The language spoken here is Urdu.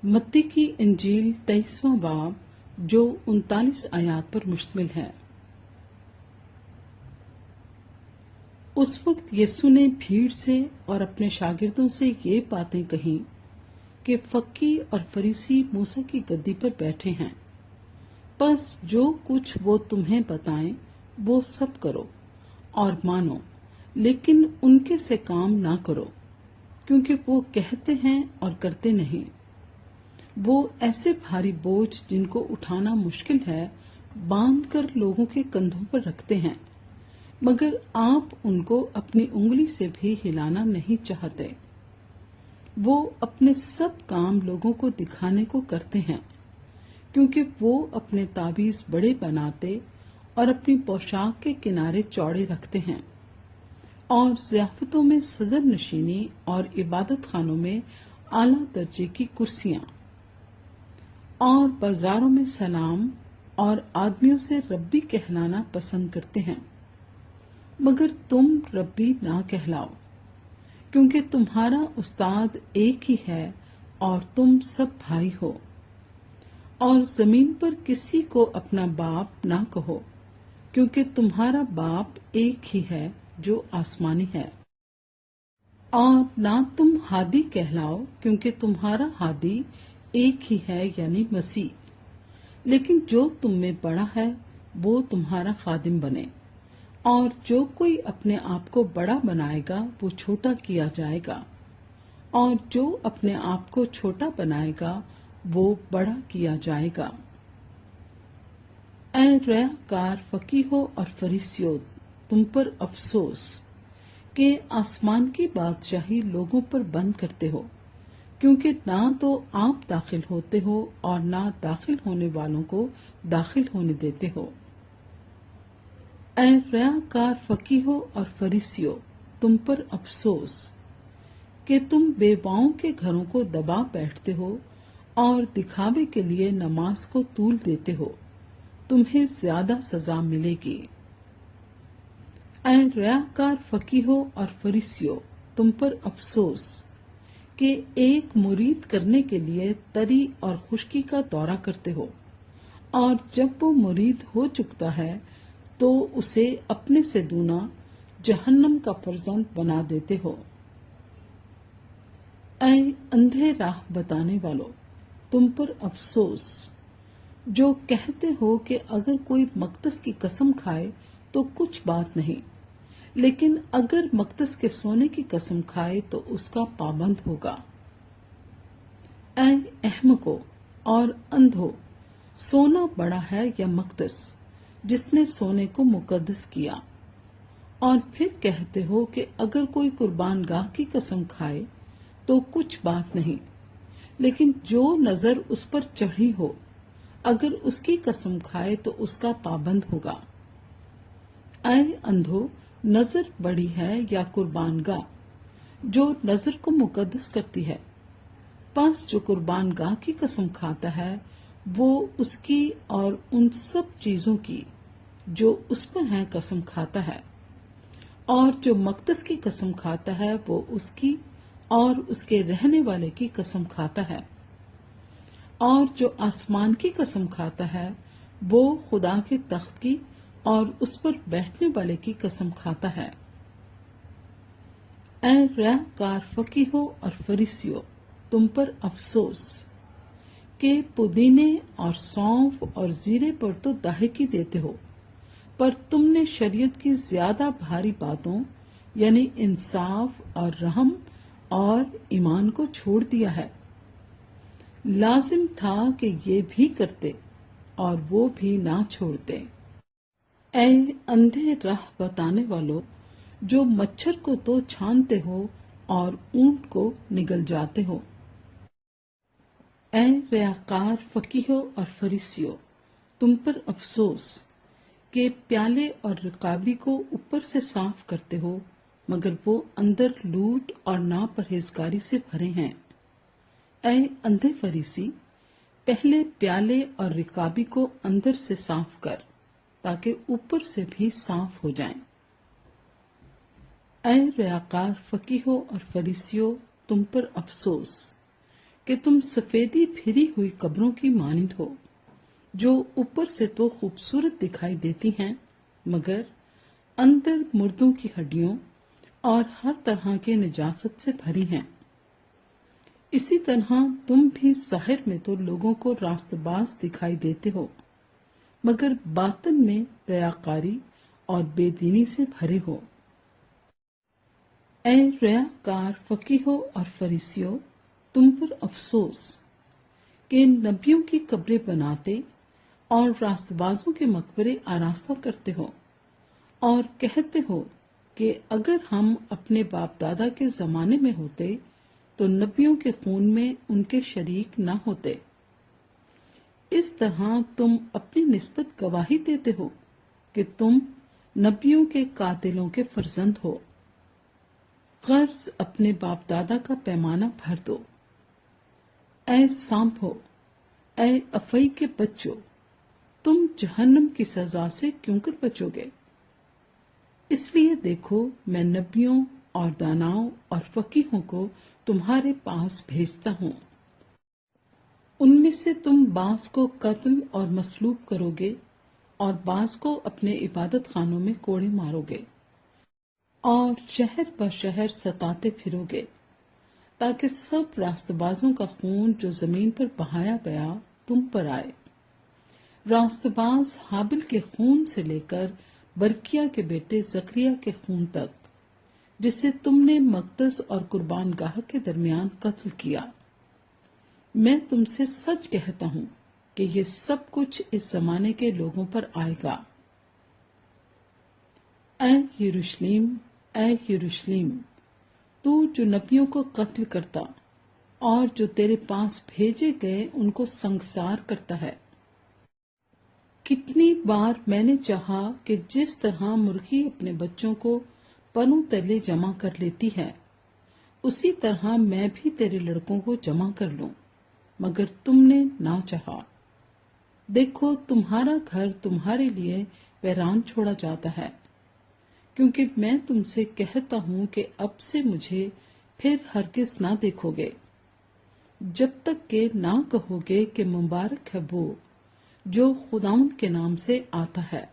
متی کی انجیل 23واں باب جو 39 آیات پر مشتمل ہے۔ اس وقت یسوع نے بھیڑ سے اور اپنے شاگردوں سے یہ باتیں کہیں کہ فقی اور فریسی موسیٰ کی گدی پر بیٹھے ہیں، پس جو کچھ وہ تمہیں بتائیں وہ سب کرو اور مانو، لیکن ان کے سے کام نہ کرو، کیونکہ وہ کہتے ہیں اور کرتے نہیں۔ وہ ایسے بھاری بوجھ جن کو اٹھانا مشکل ہے باندھ کر لوگوں کے کندھوں پر رکھتے ہیں، مگر آپ ان کو اپنی انگلی سے بھی ہلانا نہیں چاہتے۔ وہ اپنے سب کام لوگوں کو دکھانے کو کرتے ہیں، کیونکہ وہ اپنے تعویذ بڑے بناتے اور اپنی پوشاک کے کنارے چوڑے رکھتے ہیں، اور ضیافتوں میں صدر نشینی اور عبادت خانوں میں اعلیٰ درجے کی کرسیاں، اور بازاروں میں سلام اور آدمیوں سے ربی کہلانا پسند کرتے ہیں، مگر تم ربی نہ کہلاؤ، کیونکہ تمہارا استاد ایک ہی ہے اور تم سب بھائی ہو۔ اور زمین پر کسی کو اپنا باپ نہ کہو، کیونکہ تمہارا باپ ایک ہی ہے جو آسمانی ہے۔ اور نہ تم ہادی کہلاؤ، کیونکہ تمہارا ہادی ایک ہی ہے یعنی مسیح، لیکن جو تم میں بڑا ہے وہ تمہارا خادم بنے، اور جو کوئی اپنے آپ کو بڑا بنائے گا وہ چھوٹا کیا جائے گا، اور جو اپنے آپ کو چھوٹا بنائے گا وہ بڑا کیا جائے گا۔ اے ریاکار فقیہو اور فریسیو، تم پر افسوس کہ آسمان کی بادشاہی لوگوں پر بند کرتے ہو، کیونکہ نہ تو آپ داخل ہوتے ہو اور نہ داخل ہونے والوں کو داخل ہونے دیتے ہو۔ اے ریاکار فقیہو اور فریسیو، تم پر افسوس کہ تم بیواؤں کے گھروں کو دبا بیٹھتے ہو اور دکھاوے کے لیے نماز کو طول دیتے ہو، تمہیں زیادہ سزا ملے گی۔ اے ریاکار فقیہو اور فریسیو، تم پر افسوس کہ ایک مرید کرنے کے لیے تری اور خشکی کا دورہ کرتے ہو، اور جب وہ مرید ہو چکتا ہے تو اسے اپنے سے دونا جہنم کا فرزند بنا دیتے ہو۔ اے اندھے راہ بتانے والو، تم پر افسوس جو کہتے ہو کہ اگر کوئی مقدس کی قسم کھائے تو کچھ بات نہیں، لیکن اگر مقدس کے سونے کی قسم کھائے تو اس کا پابند ہوگا۔ اے احمقو اور اندھو، سونا بڑا ہے یا مقدس جس نے سونے کو مقدس کیا؟ اور پھر کہتے ہو کہ اگر کوئی قربان گاہ کی قسم کھائے تو کچھ بات نہیں، لیکن جو نظر اس پر چڑھی ہو اگر اس کی قسم کھائے تو اس کا پابند ہوگا۔ اے اندھو، نظر بڑی ہے یا قربان گاہ جو نظر کو مقدس کرتی ہے؟ پس جو قربان گاہ کی قسم کھاتا ہے وہ اس کی اور ان سب چیزوں کی جو اس پر ہیں قسم کھاتا ہے، اور جو مقدس کی قسم کھاتا ہے وہ اس کی اور اس کے رہنے والے کی قسم کھاتا ہے، اور جو آسمان کی قسم کھاتا ہے وہ خدا کے تخت کی اور اس پر بیٹھنے والے کی قسم کھاتا ہے۔ اے ریاکار فقیہو اور فریسیو، تم پر افسوس کہ پودینے اور سونف اور زیرے پر تو دہیکی دیتے ہو، پر تم نے شریعت کی زیادہ بھاری باتوں یعنی انصاف اور رحم اور ایمان کو چھوڑ دیا ہے۔ لازم تھا کہ یہ بھی کرتے اور وہ بھی نہ چھوڑتے۔ اے اندھے راہ بتانے والو، جو مچھر کو تو چھانتے ہو اور اونٹ کو نگل جاتے ہو۔ اے ریاکار فقیہو اور فریسیو، تم پر افسوس کہ پیالے اور رکابی کو اوپر سے صاف کرتے ہو، مگر وہ اندر لوٹ اور ناپرہیزگاری سے بھرے ہیں۔ اے اندھے فریسی، پہلے پیالے اور رکابی کو اندر سے صاف کر تاکہ اوپر سے بھی صاف ہو جائیں۔ اے ریاکار فقیہو اور فریسیو، تم پر افسوس کہ تم سفیدی پھری ہوئی قبروں کی مانند ہو، جو اوپر سے تو خوبصورت دکھائی دیتی ہیں مگر اندر مردوں کی ہڈیوں اور ہر طرح کے نجاست سے بھری ہیں۔ اسی طرح تم بھی ظاہر میں تو لوگوں کو راست باز دکھائی دیتے ہو مگر باطن میں ریاکاری اور بے دینی سے بھرے ہو۔ اے ریاکار فقیہو اور فریسیو، تم پر افسوس کہ نبیوں کی قبریں بناتے اور راست بازوں کے مقبرے آراستہ کرتے ہو اور کہتے ہو کہ اگر ہم اپنے باپ دادا کے زمانے میں ہوتے تو نبیوں کے خون میں ان کے شریک نہ ہوتے۔ اس طرح تم اپنی نسبت گواہی دیتے ہو کہ تم نبیوں کے قاتلوں کے فرزند ہو۔ غرض اپنے باپ دادا کا پیمانہ بھر دو۔ اے سانپو، اے افئی کے بچوں، تم جہنم کی سزا سے کیوں کر بچو گے؟ اس لیے دیکھو، میں نبیوں اور داناؤں اور فقیہوں کو تمہارے پاس بھیجتا ہوں۔ ان میں سے تم بعض کو قتل اور مصلوب کرو گے اور بعض کو اپنے عبادت خانوں میں کوڑے مارو گے اور شہر بہ شہر ستاتے پھرو گے، تاکہ سب راست بازوں کا خون جو زمین پر بہایا گیا تم پر آئے۔ راست باز حابل کے خون سے لے کر برکیہ کے بیٹے زکریا کے خون تک، جسے تم نے مقدس اور قربان گاہ کے درمیان قتل کیا۔ میں تم سے سچ کہتا ہوں کہ یہ سب کچھ اس زمانے کے لوگوں پر آئے گا۔ اے یروشلیم، اے یروشلیم، تو جو نبیوں کو قتل کرتا اور جو تیرے پاس بھیجے گئے ان کو سنگسار کرتا ہے، کتنی بار میں نے چاہا کہ جس طرح مرغی اپنے بچوں کو پنوں تلے جمع کر لیتی ہے، اسی طرح میں بھی تیرے لڑکوں کو جمع کر لوں، مگر تم نے نہ چاہا۔ دیکھو، تمہارا گھر تمہارے لیے ویران چھوڑا جاتا ہے، کیونکہ میں تم سے کہتا ہوں کہ اب سے مجھے پھر ہرگز نہ دیکھو گے، جب تک کہ نہ کہو گے کہ مبارک ہے وہ جو خداوند کے نام سے آتا ہے۔